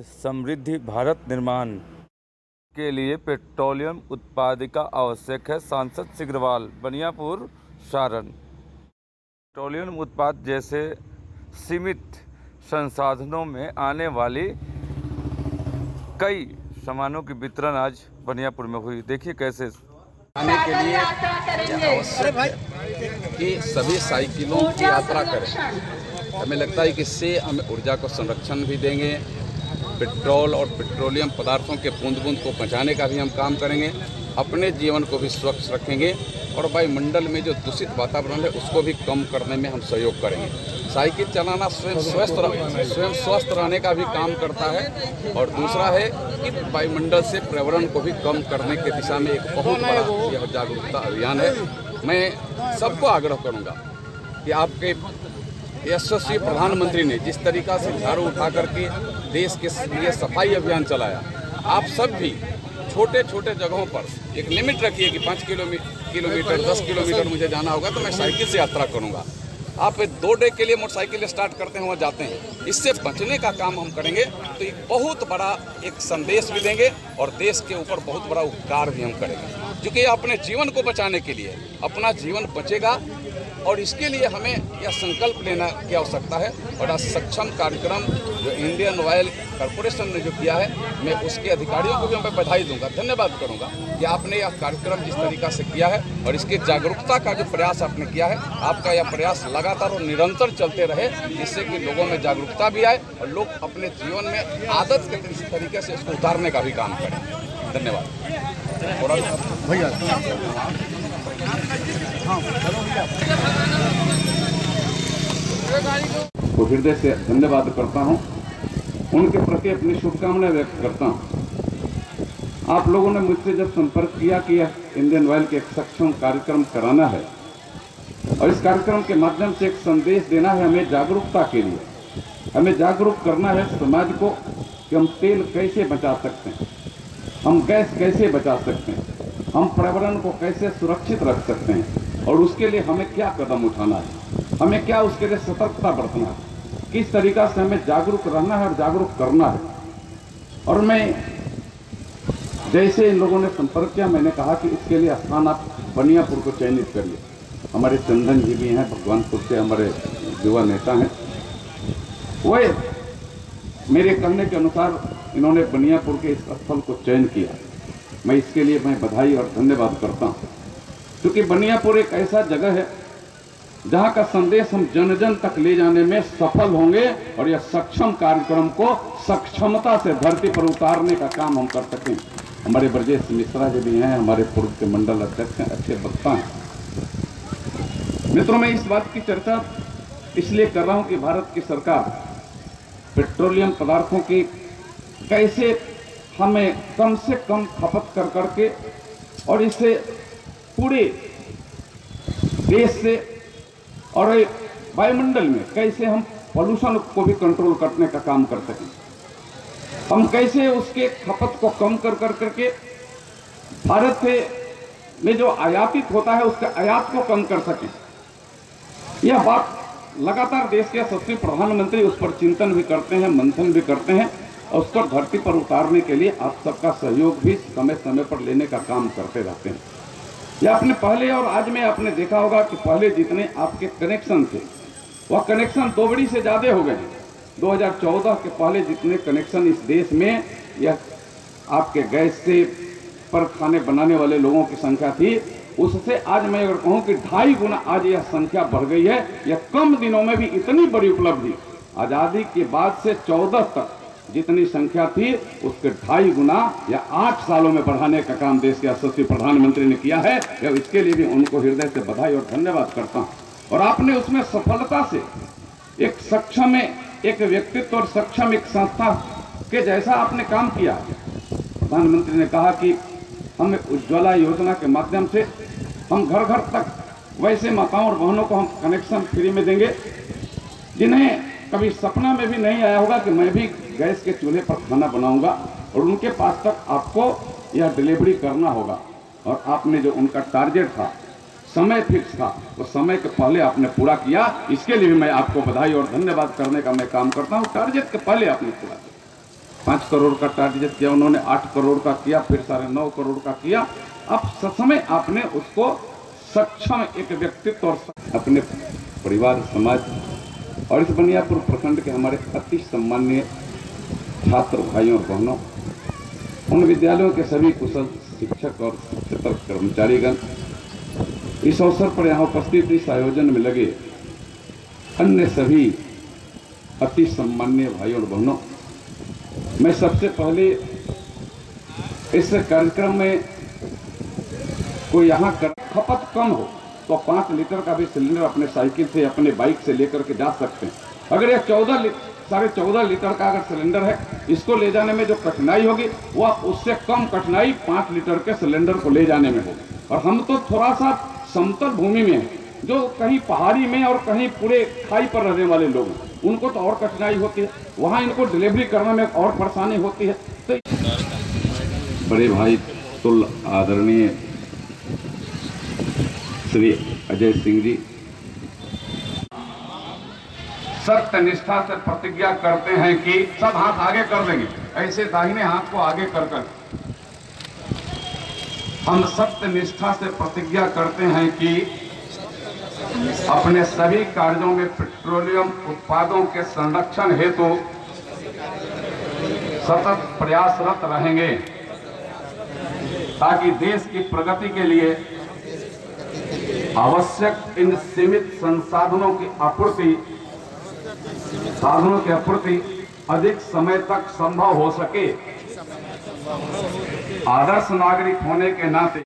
स्वस्थ समृद्धि भारत निर्माण के लिए पेट्रोलियम उत्पादिका आवश्यक है। सांसद सिग्रीवाल, बनियापुर, सारण। पेट्रोलियम उत्पाद जैसे सीमित संसाधनों में आने वाली कई सामानों की वितरण आज बनियापुर में हुई। देखिए कैसे आने के लिए आवश्यक है कि सभी साइकिलों की यात्रा करें। हमें लगता है कि इससे हमें ऊर्जा को संरक्षण भी देंगे, पेट्रोल और पेट्रोलियम पदार्थों के बूंद बूंद को बचाने का भी हम काम करेंगे, अपने जीवन को भी स्वच्छ रखेंगे और वायुमंडल में जो दूषित वातावरण है उसको भी कम करने में हम सहयोग करेंगे। साइकिल चलाना स्वयं स्वस्थ रहने का भी काम करता है और दूसरा है कि वायुमंडल से पर्यावरण को भी कम करने की दिशा में एक बहुत बड़ा यह जागरूकता अभियान है। मैं सबको आग्रह करूंगा कि आपके यशस्वी प्रधानमंत्री ने जिस तरीका से झाड़ू उठा करके देश के लिए सफाई अभियान चलाया, आप सब भी छोटे छोटे जगहों पर एक लिमिट रखिए कि 5 किलोमीटर 10 किलोमीटर मुझे जाना होगा तो मैं साइकिल से यात्रा करूंगा। आप 2 डे के लिए मोटरसाइकिल स्टार्ट करते हैं, वहाँ जाते हैं, इससे बचने का काम हम करेंगे तो एक बहुत बड़ा एक संदेश भी देंगे और देश के ऊपर बहुत बड़ा उपकार भी हम करेंगे, क्योंकि अपने जीवन को बचाने के लिए अपना जीवन बचेगा और इसके लिए हमें यह संकल्प लेना की आवश्यकता है। और आज सक्षम कार्यक्रम जो इंडियन ऑयल कॉरपोरेशन ने जो किया है, मैं उसके अधिकारियों को भी मैं बधाई दूंगा, धन्यवाद करूंगा कि आपने यह कार्यक्रम जिस तरीका से किया है और इसके जागरूकता का जो प्रयास आपने किया है, आपका यह प्रयास लगातार और निरंतर चलते रहे, जिससे कि लोगों में जागरूकता भी आए और लोग अपने जीवन में आदत के तरीके से उसको उतारने का भी काम करें। धन्यवाद। तो हृदय से धन्यवाद करता हूं, उनके प्रति अपनी शुभकामनाएं व्यक्त करता हूं। आप लोगों ने मुझसे जब संपर्क किया कि इंडियन ऑयल के एक सक्षम कार्यक्रम कराना है और इस कार्यक्रम के माध्यम से एक संदेश देना है, हमें जागरूकता के लिए हमें जागरूक करना है समाज को कि हम तेल कैसे बचा सकते हैं, हम गैस कैसे बचा सकते हैं, हम पर्यावरण को कैसे सुरक्षित रख सकते हैं और उसके लिए हमें क्या कदम उठाना है, हमें क्या उसके लिए सतर्कता बरतना है, किस तरीका से हमें जागरूक रहना है और जागरूक करना है। और मैं जैसे इन लोगों ने संपर्क किया, मैंने कहा कि इसके लिए स्थान आप बनियापुर को चयनित करिए। हमारे चंदन जी भी हैं, भगवानपुर से हमारे युवा नेता हैं, वह मेरे कहने के अनुसार इन्होंने बनियापुर के इस स्थल को चयन किया। मैं इसके लिए बधाई और धन्यवाद करता हूं, क्योंकि बनियापुर एक ऐसा जगह है जहां का संदेश हम जन जन तक ले जाने में सफल होंगे और यह सक्षम कार्यक्रम को सक्षमता से धरती पर उतारने का काम हम कर सकें। हमारे ब्रजेश मिश्रा जी भी हैं, हमारे पूर्व के मंडल अध्यक्ष हैं, अच्छे वक्ता हैं। मित्रों, मैं इस बात की चर्चा इसलिए कर रहा हूं कि भारत की सरकार पेट्रोलियम पदार्थों की कैसे हमें कम से कम खपत कर करके और इसे पूरे देश से और वायुमंडल में कैसे हम पॉल्यूशन को भी कंट्रोल करने का काम कर सकें, हम कैसे उसके खपत को कम कर करके भारत में जो आयातित होता है उसके आयात को कम कर सकें। यह बात लगातार देश के यशस्वी प्रधानमंत्री उस पर चिंतन भी करते हैं, मंथन भी करते हैं और उस पर धरती पर उतारने के लिए आप सबका सहयोग भी समय समय पर लेने का काम करते रहते हैं। या आपने पहले और आज में आपने देखा होगा कि पहले जितने आपके कनेक्शन थे वह कनेक्शन दोगुनी से ज़्यादा हो गए हैं। 2014 के पहले जितने कनेक्शन इस देश में यह आपके गैस से पर खाने बनाने वाले लोगों की संख्या थी, उससे आज मैं अगर कहूँ कि 2.5 गुना आज यह संख्या बढ़ गई है। यह कम दिनों में भी इतनी बड़ी उपलब्धि आज़ादी के बाद से 14 तक जितनी संख्या थी उसके 2.5 गुना या 8 सालों में बढ़ाने का काम देश के यशस्वी प्रधानमंत्री ने किया है। इसके लिए भी उनको हृदय से बधाई और धन्यवाद करता हूं। और आपने उसमें सफलता से एक सक्षम एक व्यक्तित्व और सक्षम एक संस्था के जैसा आपने काम किया। प्रधानमंत्री ने कहा कि हम उज्ज्वला योजना के माध्यम से हम घर घर तक वैसे माताओं और बहनों को हम कनेक्शन फ्री में देंगे जिन्हें कभी सपना में भी नहीं आया होगा कि मैं भी गैस के चूल्हे पर खाना बनाऊंगा और उनके पास तक आपको यह डिलीवरी करना होगा। और आपने जो उनका टारगेट था, समय फिक्स था, वो समय के पहले आपने पूरा किया। इसके लिए भी मैं आपको बधाई और धन्यवाद करने का मैं काम करता हूँ। टारगेट के पहले आपने पूरा किया। 5 करोड़ का टारगेट किया, उन्होंने 8 करोड़ का किया, फिर 9.5 करोड़ का किया। अब समय आपने उसको सक्षम एक व्यक्तित्व और अपने परिवार, समाज और इस बनियापुर प्रखंड के हमारे अति सम्माननीय छात्र भाइयों और बहनों, उन विद्यालयों के सभी कुशल शिक्षक और शिक्षक कर्मचारीगण, इस अवसर पर यहाँ उपस्थित इस आयोजन में लगे अन्य सभी अति सम्माननीय भाइयों और बहनों, मैं सबसे पहले इस कार्यक्रम में कोई यहाँ खपत कम हो तो 5 लीटर का भी सिलेंडर अपने साइकिल से, अपने बाइक से लेकर के जा सकते हैं। अगर यह 14.5 लीटर का अगर सिलेंडर है, इसको ले जाने में जो कठिनाई होगी वह उससे कम कठिनाई 5 लीटर के सिलेंडर को ले जाने में होगी। और हम तो थोड़ा सा समतल भूमि में हैं, जो कहीं पहाड़ी में और कहीं पूरे खाई पर रहने वाले लोग हैं, उनको तो और कठिनाई होती है, वहाँ इनको डिलीवरी करने में और परेशानी होती है। तो बड़े भाई तुल आदरणीय श्री अजय सिंह जी सत्य निष्ठा से प्रतिज्ञा करते हैं कि सब हाथ आगे कर देंगे, ऐसे दाहिने हाथ को आगे कर हम सत्य निष्ठा से प्रतिज्ञा करते हैं कि अपने सभी कार्यों में पेट्रोलियम उत्पादों के संरक्षण हेतु सतत प्रयासरत रहेंगे, ताकि देश की प्रगति के लिए आवश्यक इन सीमित संसाधनों की आपूर्ति अधिक समय तक संभव हो सके। आदर्श नागरिक होने के नाते